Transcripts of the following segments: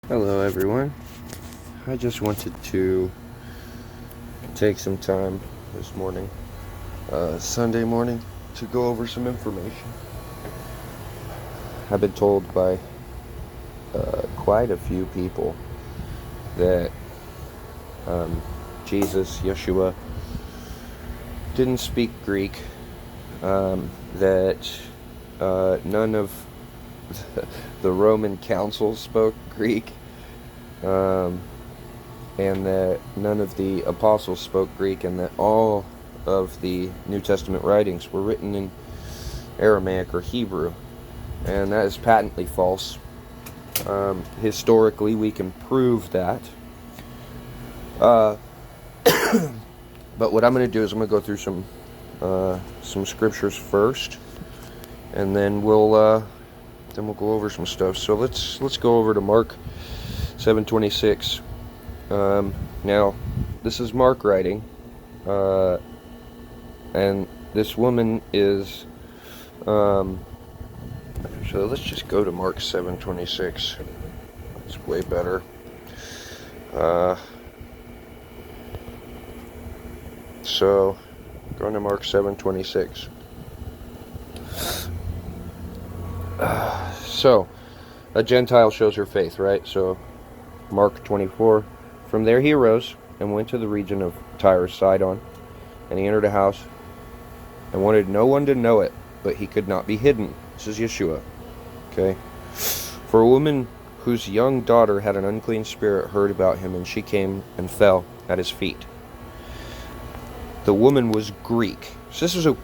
Hello everyone. I just wanted to take some time this morning, Sunday morning, to go over some information. I've been told by quite a few people that Jesus, Yeshua, didn't speak Greek, that none of the Roman councils spoke Greek, and that none of the apostles spoke Greek, and that all of the New Testament writings were written in Aramaic or Hebrew, and that is patently false. Historically, we can prove that. But what I'm going to do is I'm going to go through some scriptures first, and then we'll go over some stuff. So let's go over to Mark 7:26. Now, this is Mark writing, and this woman is. So let's just go to Mark 7:26. It's way better. So, going to Mark 7:26. So, a Gentile shows her faith, right? So, Mark 24. From there he arose and went to the region of Tyre, Sidon, and he entered a house and wanted no one to know it, but he could not be hidden. This is Yeshua. Okay? For a woman whose young daughter had an unclean spirit heard about him, and she came and fell at his feet. The woman was Greek. So this is a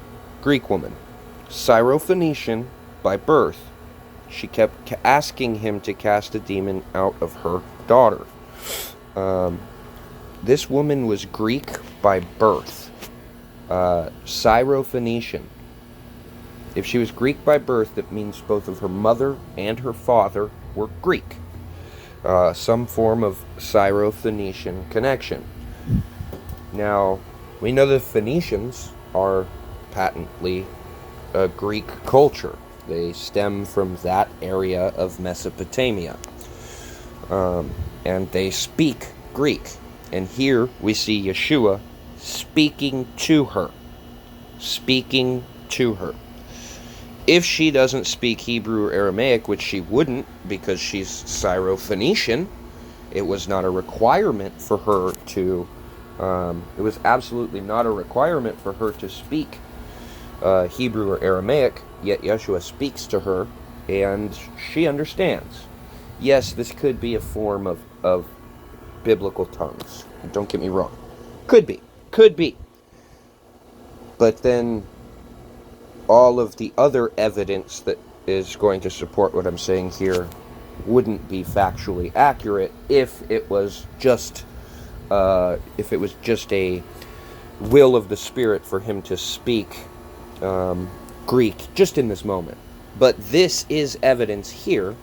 Greek woman. Syrophoenician by birth. She kept asking him to cast a demon out of her daughter. This woman was Greek by birth. Syrophoenician. If she was Greek by birth, that means both of her mother and her father were Greek. Some form of Syrophoenician connection. Now, we know the Phoenicians are patently a Greek culture. They stem from that area of Mesopotamia. And they speak Greek. And here we see Yeshua speaking to her. Speaking to her. If she doesn't speak Hebrew or Aramaic, which she wouldn't because she's Syrophoenician, it was not a requirement for her to... it was absolutely not a requirement for her to speak Hebrew or Aramaic, yet Yeshua speaks to her, and she understands. Yes, this could be a form of biblical tongues. Don't get me wrong. Could be. But then all of the other evidence that is going to support what I'm saying here wouldn't be factually accurate if it was just a will of the Spirit for him to speak Greek just in this moment. But this is evidence here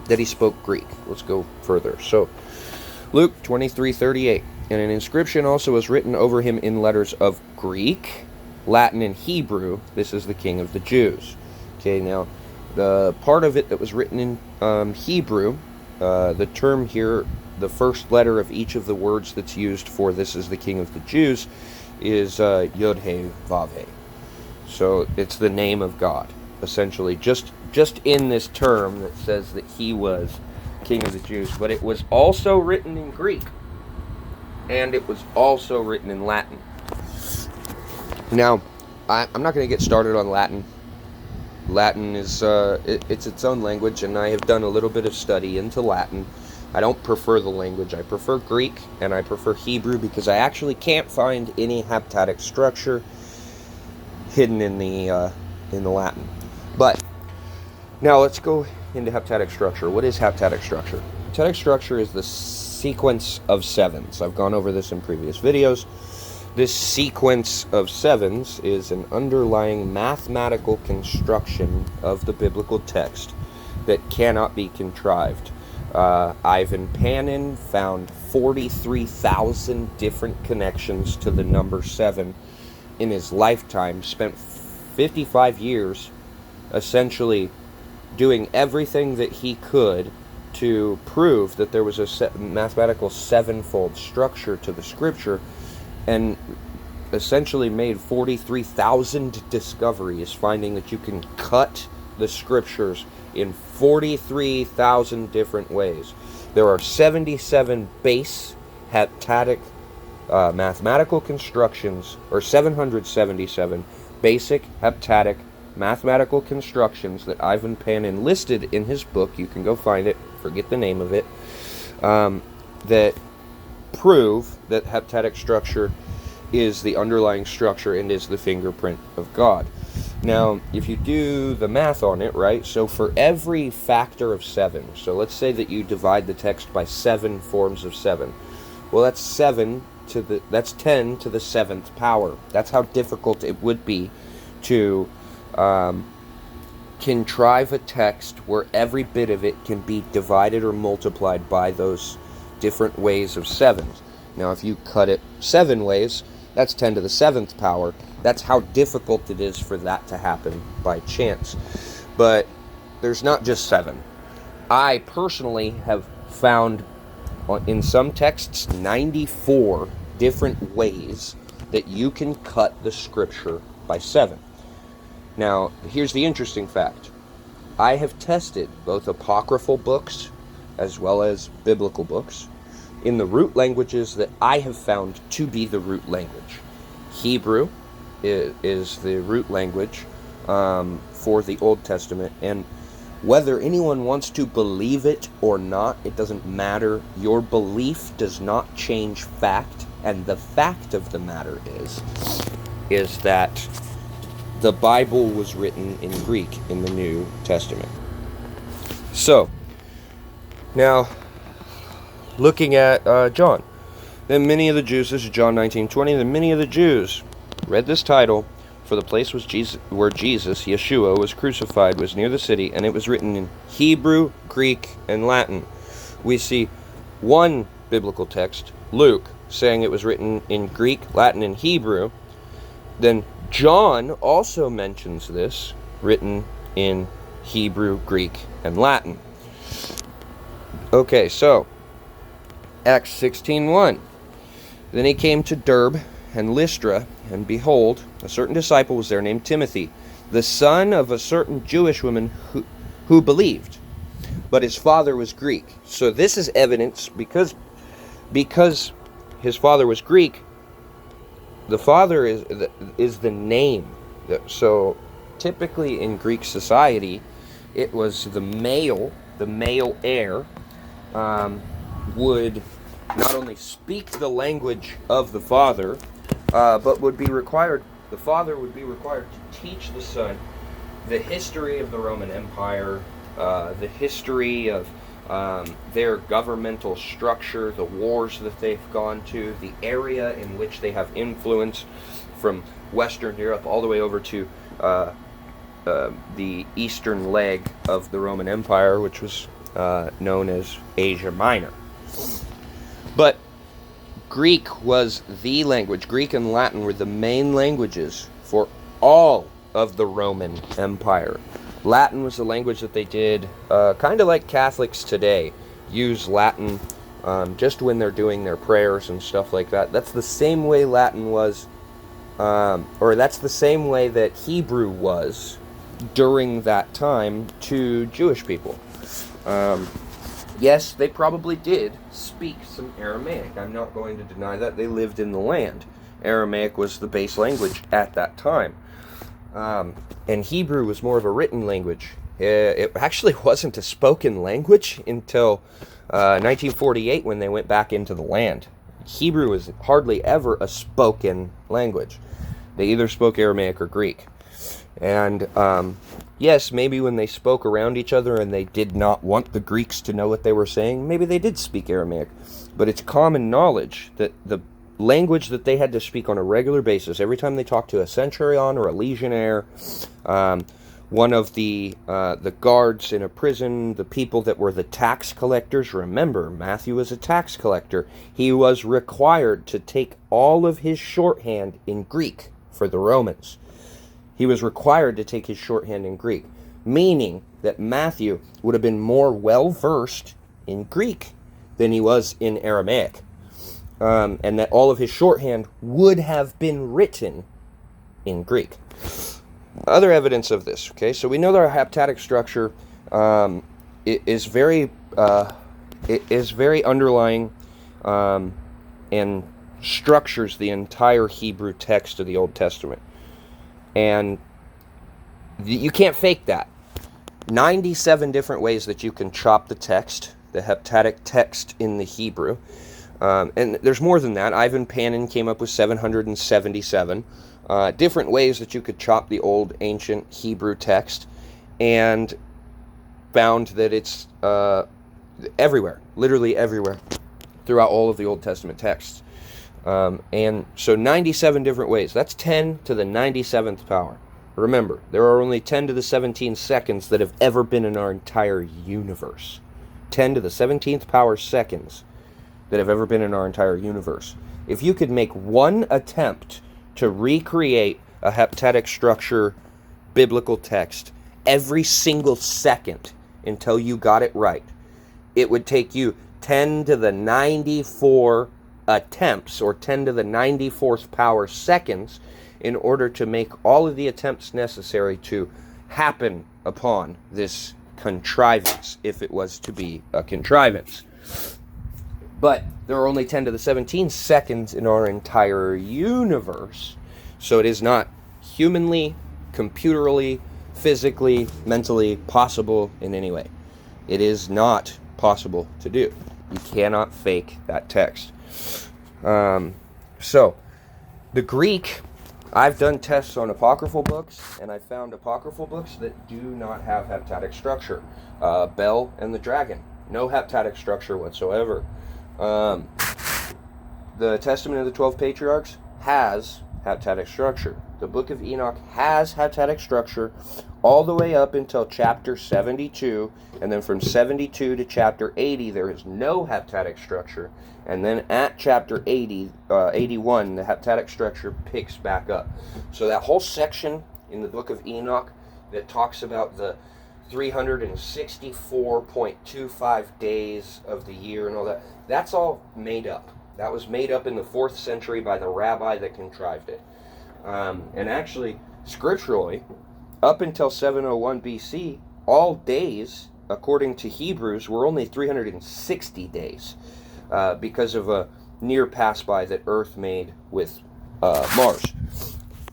that he spoke Greek. Let's go further. So, Luke 23:38. And an inscription also was written over him in letters of Greek, Latin, and Hebrew. This is the King of the Jews. Okay, now, the part of it that was written in Hebrew, the term here, the first letter of each of the words that's used for this is the King of the Jews, is Yod-He-Vav-He. So it's the name of God, essentially, just in this term that says that he was King of the Jews. But it was also written in Greek, and it was also written in Latin. Now, I'm not going to get started on Latin. Latin is it's its own language, and I have done a little bit of study into Latin. I don't prefer the language. I prefer Greek, and I prefer Hebrew because I actually can't find any hepatic structure hidden in the Latin. But now let's go into hepatic structure. What is hepatic structure? Hepatic structure is the sequence of sevens. I've gone over this in previous videos. This sequence of sevens is an underlying mathematical construction of the biblical text that cannot be contrived. Ivan Panin found 43,000 different connections to the number 7 in his lifetime, spent 55 years essentially doing everything that he could to prove that there was a mathematical sevenfold structure to the scripture, and essentially made 43,000 discoveries, finding that you can cut the scriptures in 43,000 different ways. There are 77 base heptatic mathematical constructions, or 777 basic heptatic mathematical constructions that Ivan Panin listed in his book. You can go find it, forget the name of it, that prove that heptatic structure is the underlying structure and is the fingerprint of God. Now, if you do the math on it, right, so for every factor of 7, so let's say that you divide the text by 7 forms of 7. Well, that's 10 to the 7th power. That's how difficult it would be to contrive a text where every bit of it can be divided or multiplied by those different ways of 7. Now, if you cut it 7 ways, that's 10 to the 7th power. That's how difficult it is for that to happen by chance. But there's not just 7. I personally have found in some texts 94 different ways that you can cut the scripture by 7. Now, here's the interesting fact. I have tested both apocryphal books as well as biblical books in the root languages that I have found to be the root language. Hebrew is the root language for the Old Testament, and whether anyone wants to believe it or not, it doesn't matter. Your belief does not change fact, and the fact of the matter is that the Bible was written in Greek in the New Testament. So, now, looking at John. Then many of the Jews, this is John 19:20, then many of the Jews read this title, for the place was where Jesus, Yeshua, was crucified, was near the city, and it was written in Hebrew, Greek, and Latin. We see one biblical text, Luke, saying it was written in Greek, Latin, and Hebrew. Then John also mentions this, written in Hebrew, Greek, and Latin. Okay, so Acts 16:1. Then he came to Derbe and Lystra, and behold, a certain disciple was there named Timothy, the son of a certain Jewish woman who believed, but his father was Greek. So this is evidence because his father was Greek. The father is the name. So typically in Greek society, it was the male heir would not only speak the language of the father, but the father would be required to teach the son the history of the Roman Empire, the history of their governmental structure, the wars that they've gone to, the area in which they have influence from Western Europe all the way over to the eastern leg of the Roman Empire, which was known as Asia Minor. But Greek was the language. Greek and Latin were the main languages for all of the Roman Empire. Latin was the language that they did, kind of like Catholics today, use Latin just when they're doing their prayers and stuff like that. That's the same way Latin was, or that's the same way that Hebrew was during that time to Jewish people. Yes, they probably did speak some Aramaic. I'm not going to deny that. They lived in the land. Aramaic was the base language at that time. And Hebrew was more of a written language. It actually wasn't a spoken language until 1948 when they went back into the land. Hebrew was hardly ever a spoken language. They either spoke Aramaic or Greek. And yes, maybe when they spoke around each other and they did not want the Greeks to know what they were saying, maybe they did speak Aramaic. But it's common knowledge that the language that they had to speak on a regular basis, every time they talked to a centurion or a legionnaire, one of the guards in a prison, the people that were the tax collectors. Remember, Matthew was a tax collector. He was required to take all of his shorthand in Greek for the Romans. He was required to take his shorthand in Greek, meaning that Matthew would have been more well-versed in Greek than he was in Aramaic. And that all of his shorthand would have been written in Greek. Other evidence of this, okay? So we know that our heptatic structure is very underlying and structures the entire Hebrew text of the Old Testament. And you can't fake that. 97 different ways that you can chop the text, the heptatic text in the Hebrew. And there's more than that. Ivan Panin came up with 777 different ways that you could chop the old ancient Hebrew text, and found that it's everywhere, literally everywhere, throughout all of the Old Testament texts. And so 97 different ways. That's 10 to the 97th power. Remember, there are only 10 to the 17 seconds that have ever been in our entire universe. 10 to the 17th power seconds that have ever been in our entire universe. If you could make one attempt to recreate a heptatic structure biblical text every single second until you got it right, it would take you 10 to the 94 attempts, or 10 to the 94th power seconds, in order to make all of the attempts necessary to happen upon this contrivance, if it was to be a contrivance. But there are only 10 to the 17 seconds in our entire universe, so it is not humanly, computerally, physically, mentally possible in any way. It is not possible to do. You cannot fake that text. So, the Greek, I've done tests on apocryphal books, and I found apocryphal books that do not have heptatic structure. Bel and the Dragon, no heptatic structure whatsoever. The Testament of the 12 Patriarchs has heptatic structure. The Book of Enoch has heptatic structure all the way up until chapter 72, and then from 72 to chapter 80 there is no heptatic structure, and then at chapter 81 the heptatic structure picks back up. So that whole section in the Book of Enoch that talks about the 364.25 days of the year and all that, that's all made up. That was made up in the 4th century by the rabbi that contrived it. And actually, scripturally, up until 701 BC, all days, according to Hebrews, were only 360 days because of a near pass-by that Earth made with Mars.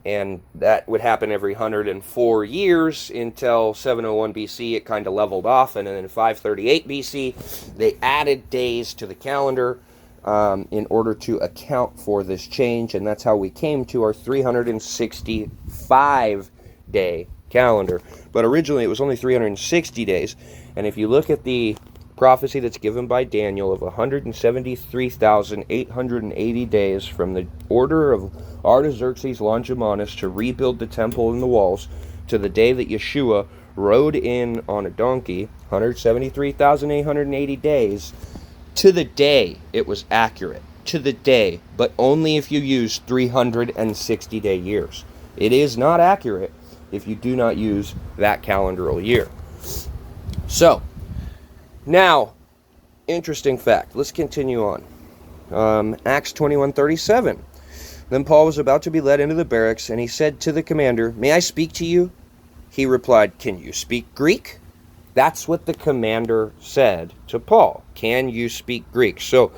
And that would happen every 104 years until 701 BC. It kind of leveled off, and then in 538 BC, they added days to the calendar in order to account for this change, and that's how we came to our 365-day calendar. But originally it was only 360 days, and if you look at the prophecy that's given by Daniel of 173,880 days from the order of Artaxerxes Longimanus to rebuild the temple and the walls to the day that Yeshua rode in on a donkey, 173,880 days, to the day it was accurate. To the day, but only if you use 360-day years. It is not accurate if you do not use that calendaral year. So, now, interesting fact. Let's continue on. Acts 21:37. Then Paul was about to be led into the barracks, and he said to the commander, "May I speak to you?" He replied, "Can you speak Greek?" That's what the commander said to Paul. Can you speak Greek? So,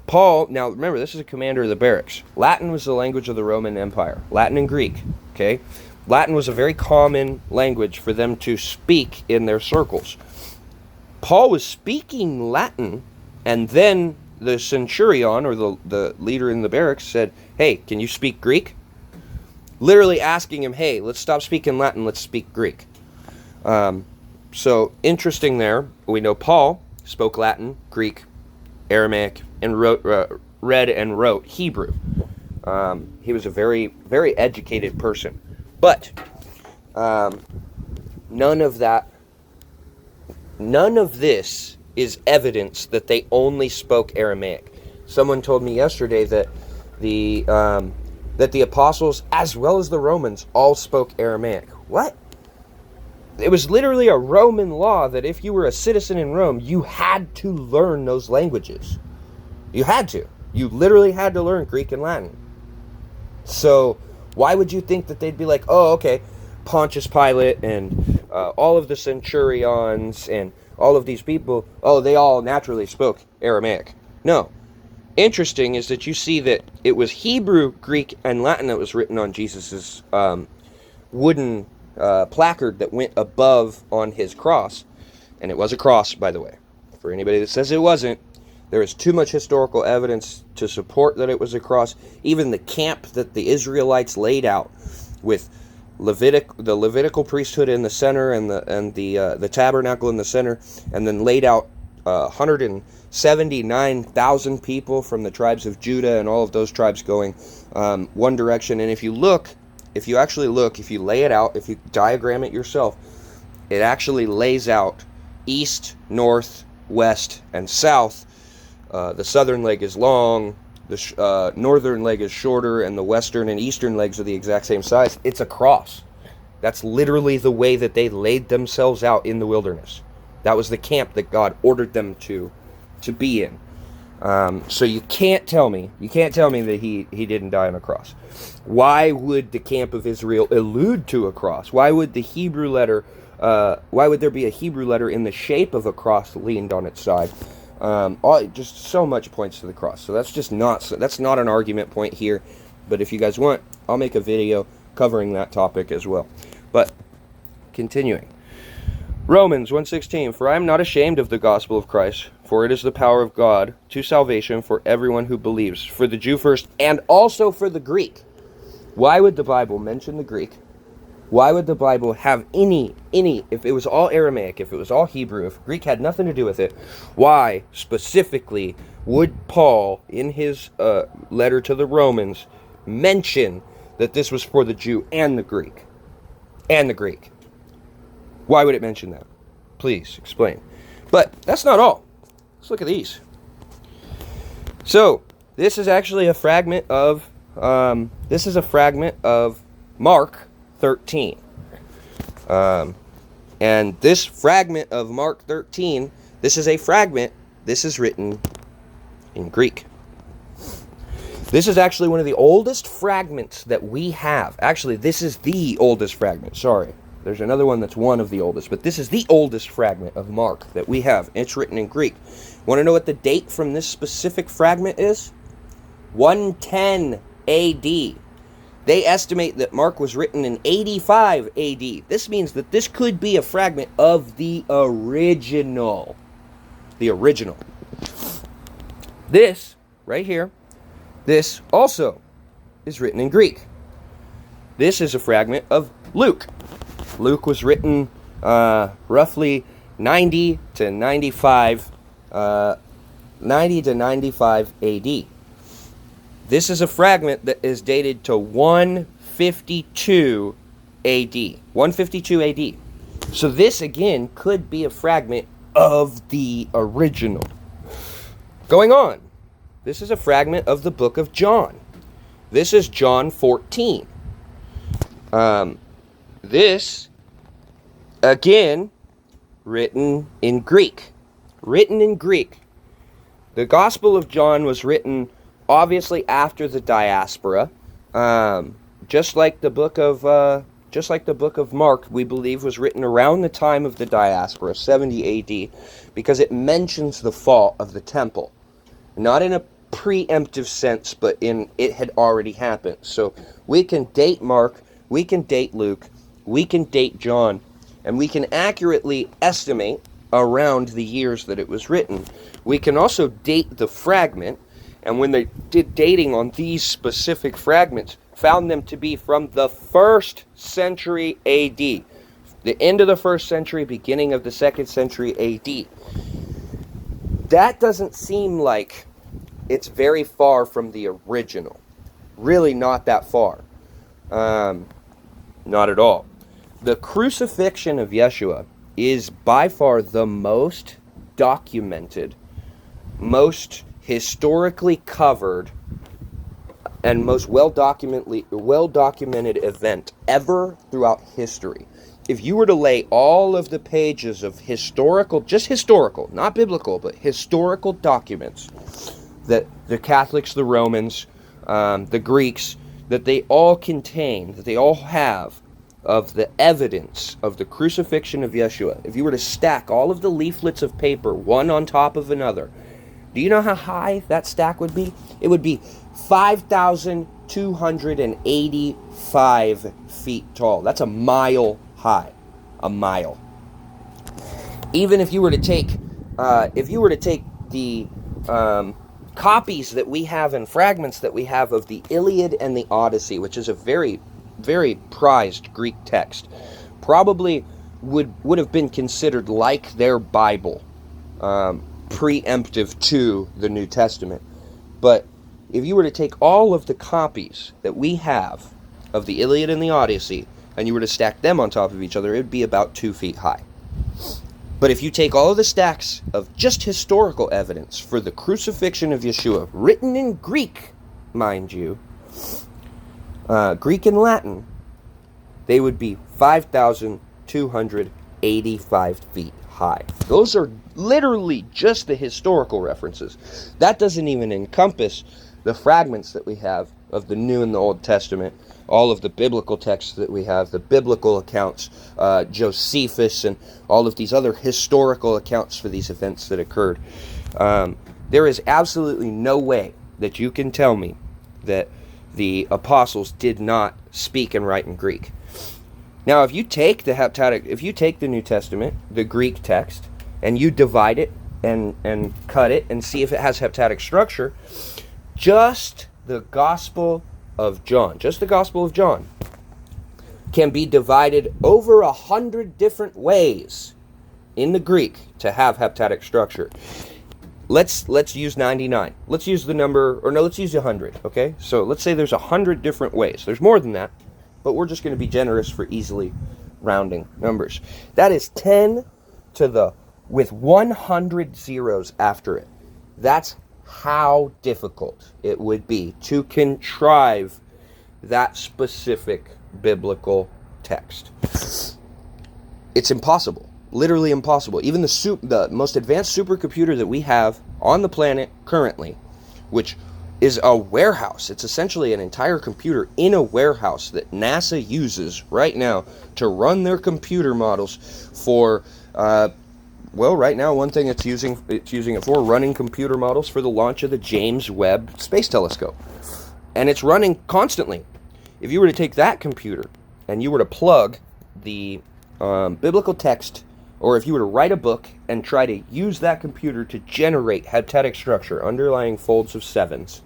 Paul, now remember, this is a commander of the barracks. Latin was the language of the Roman Empire. Latin and Greek, okay? Latin was a very common language for them to speak in their circles. Paul was speaking Latin, and then the centurion, or the leader in the barracks, said, "Hey, can you speak Greek?" Literally asking him, "Hey, let's stop speaking Latin, let's speak Greek." So, interesting there. We know Paul spoke Latin, Greek, Aramaic, and read and wrote Hebrew. He was a very, very educated person. But none of this is evidence that they only spoke Aramaic. Someone told me yesterday that the apostles, as well as the Romans, all spoke Aramaic. What? It was literally a Roman law that if you were a citizen in Rome, you had to learn those languages. You had to. You literally had to learn Greek and Latin. So why would you think that they'd be like, oh, okay, Pontius Pilate and all of the centurions and all of these people, oh, they all naturally spoke Aramaic. No. Interesting is that you see that it was Hebrew, Greek, and Latin that was written on Jesus's wooden placard that went above on his cross. And it was a cross, by the way. For anybody that says it wasn't, there is too much historical evidence to support that it was a cross. Even the camp that the Israelites laid out with the Levitical priesthood in the center and the tabernacle in the center, and then laid out 179,000 people from the tribes of Judah and all of those tribes going one direction. And if you lay it out, if you diagram it yourself, it actually lays out east, north, west, and south. The southern leg is long, the northern leg is shorter, and the western and eastern legs are the exact same size. It's a cross. That's literally the way that they laid themselves out in the wilderness. That was the camp that God ordered them to be in. So you can't tell me that he didn't die on a cross. Why would the camp of Israel allude to a cross? Why would the Hebrew letter? Why would there be a Hebrew letter in the shape of a cross leaned on its side? Just so much points to the cross. So that's not an argument point here. But if you guys want, I'll make a video covering that topic as well. But continuing. Romans 1:16, for I am not ashamed of the gospel of Christ, for it is the power of God to salvation for everyone who believes, for the Jew first, and also for the Greek. Why would the Bible mention the Greek? Why would the Bible have any, if it was all Aramaic, if it was all Hebrew, if Greek had nothing to do with it, why specifically would Paul, in his letter to the Romans, mention that this was for the Jew and the Greek? And the Greek. Why would it mention that? Please explain. But that's not all. Let's look at these. So, this is actually a fragment of Mark 13. And this fragment of Mark 13, this is written in Greek. This is actually one of the oldest fragments that we have. Actually, this is the oldest fragment. Sorry. There's another one that's one of the oldest, but this is the oldest fragment of Mark that we have. It's written in Greek. Want to know what the date from this specific fragment is? 110 AD. They estimate that Mark was written in 85 AD. This means that this could be a fragment of the original. The original. This, right here, this also is written in Greek. This is a fragment of Luke. Luke was written roughly 90 to 95 AD. This is a fragment that is dated to 152 AD. 152 AD. So this, again, could be a fragment of the original. Going on. This is a fragment of the book of John. This is John 14. This, again, written in Greek. Written in Greek. The Gospel of John was written, obviously, after the diaspora. Just like the book of Mark, we believe, was written around the time of the diaspora, 70 AD, because it mentions the fall of the temple. Not in a preemptive sense, but in it had already happened. So we can date Mark, we can date Luke, we can date John, and we can accurately estimate around the years that it was written. We can also date the fragment, and when they did dating on these specific fragments, found them to be from the 1st century AD. The end of the 1st century, beginning of the 2nd century AD. That doesn't seem like it's very far from the original. Really not that far. Not at all. The Crucifixion of Yeshua is by far the most documented, most historically covered, and most well-documented event ever throughout history. if you were to lay all of the pages of historical, just historical, not biblical, but historical documents that the Catholics, the Romans, the Greeks, that they all contain, that they all have of the evidence of the crucifixion of Yeshua, if you were to stack all of the leaflets of paper one on top of another, do you know how high that stack would be? It would be 5,285 feet tall. That's a mile high. A mile. Even if you were to take, the copies that we have and fragments that we have of the Iliad and the Odyssey, which is a very, very prized Greek text, probably would have been considered like their Bible, preemptive to the New Testament. But if you were to take all of the copies that we have of the Iliad and the Odyssey, and you were to stack them on top of each other, it would be about 2 feet high. But if you take all of the stacks of just historical evidence for the crucifixion of Yeshua, written in Greek, mind you, Greek and Latin, they would be 5,285 feet high. Those are literally just the historical references. That doesn't even encompass the fragments that we have of the New and the Old Testament, all of the biblical texts that we have, the biblical accounts, Josephus, and all of these other historical accounts for these events that occurred. There is absolutely no way that you can tell me that the apostles did not speak and write in Greek. Now, if you take the New Testament, the Greek text, and you divide it and cut it and see if it has heptatic structure, just the Gospel of John can be divided over 100 different ways in the Greek to have heptatic structure. Let's use 99. Let's use the number, or no, let's use 100, okay? So let's say there's 100 different ways. There's more than that, but we're just going to be generous for easily rounding numbers. That is 10 with 100 zeros after it. That's how difficult it would be to contrive that specific biblical text. It's impossible. Literally impossible. Even the most advanced supercomputer that we have on the planet currently, which is a warehouse. It's essentially an entire computer in a warehouse that NASA uses right now to run their computer models for, right now one thing it's using it for, running computer models for the launch of the James Webb Space Telescope. And it's running constantly. If you were to take that computer and you were to plug the biblical text, or if you were to write a book and try to use that computer to generate heptatic structure, underlying folds of sevens,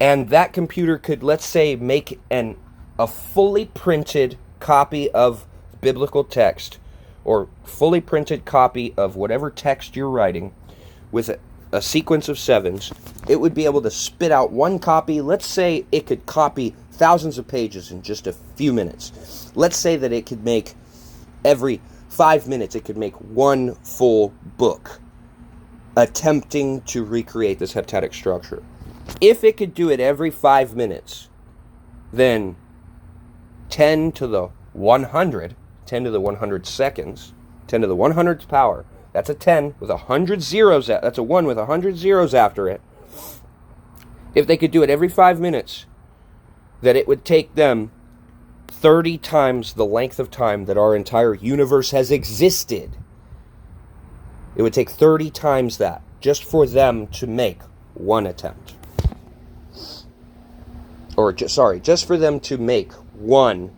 and that computer could, let's say, make a fully printed copy of biblical text, or fully printed copy of whatever text you're writing with a sequence of sevens, it would be able to spit out one copy. Let's say it could copy thousands of pages in just a few minutes. Let's say that it could make every 5 minutes, it could make one full book attempting to recreate this heptatic structure. If it could do it every 5 minutes, then 10 to the 100 seconds, 10 to the 100th power, that's a 10 with 100 zeros, that's a 1 with 100 zeros after it. If they could do it every 5 minutes, that it would take them 30 times the length of time that our entire universe has existed. It would take 30 times that just for them to make one attempt. Just for them to make one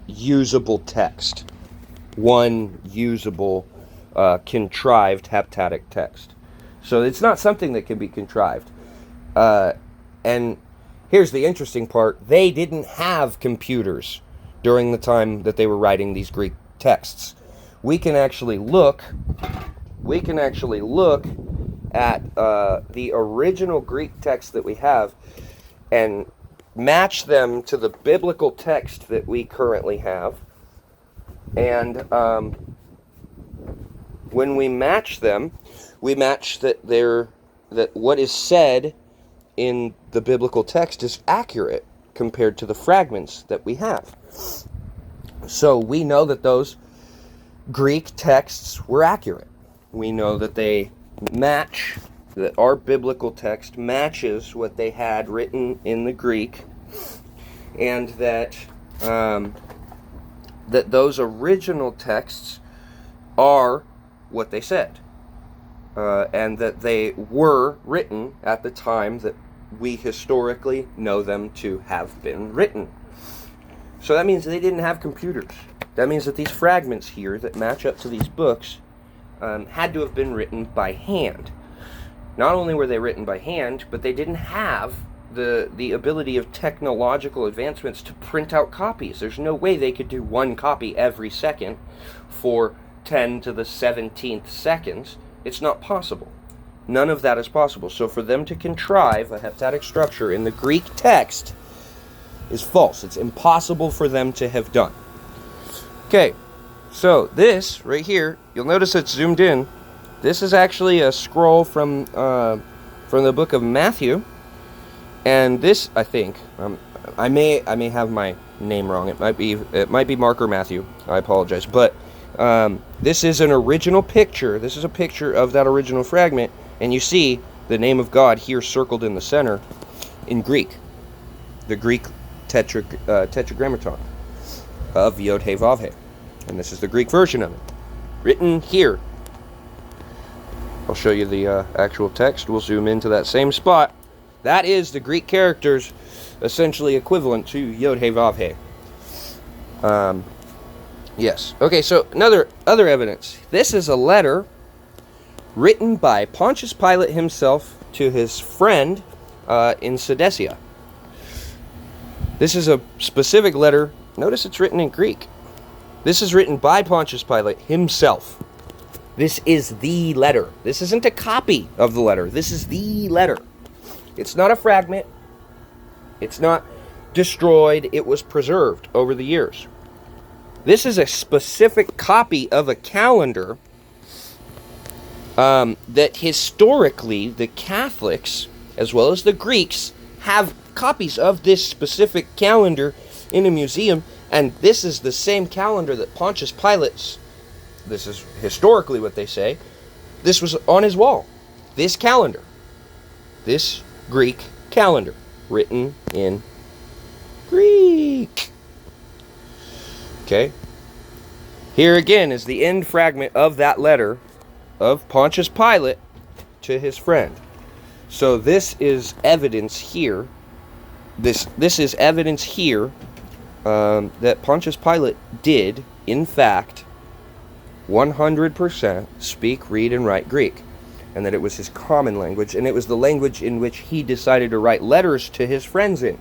usable text. One usable contrived heptatic text. So it's not something that can be contrived. And here's the interesting part. They didn't have computers during the time that they were writing these Greek texts. We can actually look at the original Greek text that we have and match them to the biblical text that we currently have. And when we match them, we match that what is said in the biblical text is accurate compared to the fragments that we have. So we know that those Greek texts were accurate. We know that they match, that our biblical text matches what they had written in the Greek, and that that those original texts are what they said, and that they were written at the time that we historically know them to have been written. So that means they didn't have computers. That means that these fragments here that match up to these books had to have been written by hand. Not only were they written by hand, but they didn't have the ability of technological advancements to print out copies. There's no way they could do one copy every second for 10 to the 17th seconds. It's not possible. None of that is possible. So for them to contrive a hepatic structure in the Greek text is false. It's impossible for them to have done. Okay, so this right here, you'll notice it's zoomed in. This is actually a scroll from the book of Matthew, and this, I think, I may have my name wrong. It might be Mark or Matthew. I apologize, but this is an original picture. This is a picture of that original fragment, and you see the name of God here circled in the center in Greek, the Greek tetragrammaton of Yod He Vav He, and this is the Greek version of it, written here. I'll show you the actual text. We'll zoom into that same spot. That is the Greek characters, essentially equivalent to Yod He Vav He. Yes. Okay, so other evidence. This is a letter written by Pontius Pilate himself to his friend in Cilicia. This is a specific letter. Notice it's written in Greek. This is written by Pontius Pilate himself. This is the letter. This isn't a copy of the letter. This is the letter. It's not a fragment. It's not destroyed. It was preserved over the years. This is a specific copy of a calendar that historically the Catholics, as well as the Greeks, have copies of this specific calendar in a museum, and this is the same calendar that Pontius Pilate's, this is historically what they say, this was on his wall. This calendar. This Greek calendar. Written in Greek. Okay. Here again is the end fragment of that letter of Pontius Pilate to his friend. So this is evidence here. This is evidence here that Pontius Pilate did, in fact, 100% speak, read, and write Greek, and that it was his common language, and it was the language in which he decided to write letters to his friends in.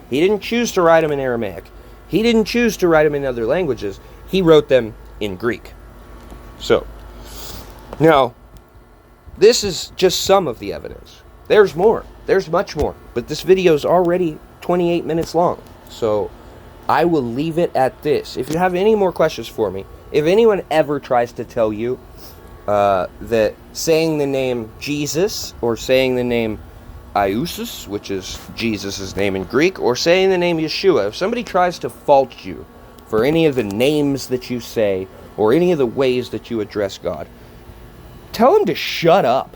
He didn't choose to write them in Aramaic. He didn't choose to write them in other languages. He wrote them in Greek. So, now, this is just some of the evidence. There's more. There's much more. But this video is already 28 minutes long. So, I will leave it at this. If you have any more questions for me, if anyone ever tries to tell you that saying the name Jesus, or saying the name Iousis, which is Jesus' name in Greek, or saying the name Yeshua, if somebody tries to fault you for any of the names that you say, or any of the ways that you address God, tell them to shut up.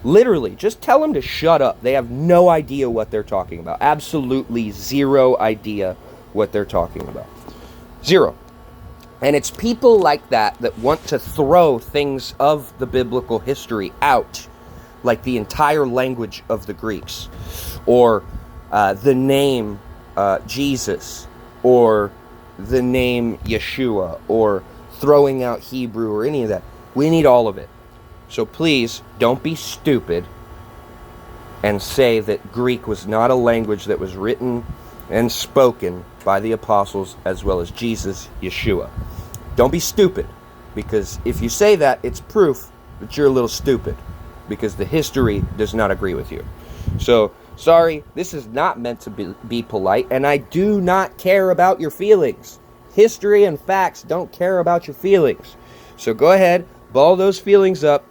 Literally, just tell them to shut up. They have no idea what they're talking about. Absolutely zero idea what they're talking about. Zero. And it's people like that that want to throw things of the biblical history out, like the entire language of the Greeks, or the name Jesus, or the name Yeshua, or throwing out Hebrew, or any of that. We need all of it. So please, don't be stupid and say that Greek was not a language that was written and spoken by the apostles as well as Jesus, Yeshua. Don't be stupid, because if you say that, it's proof that you're a little stupid, because the history does not agree with you. So, sorry, this is not meant to be polite, and I do not care about your feelings. History and facts don't care about your feelings. So go ahead, ball those feelings up,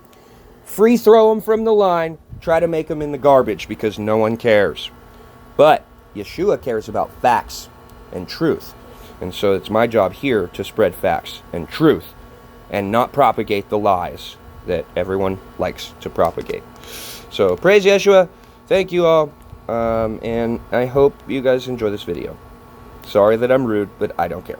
free throw them from the line, try to make them in the garbage, because no one cares. But Yeshua cares about facts and truth. And so it's my job here to spread facts and truth and not propagate the lies that everyone likes to propagate. So praise Yeshua. Thank you all. And I hope you guys enjoy this video. Sorry that I'm rude, but I don't care.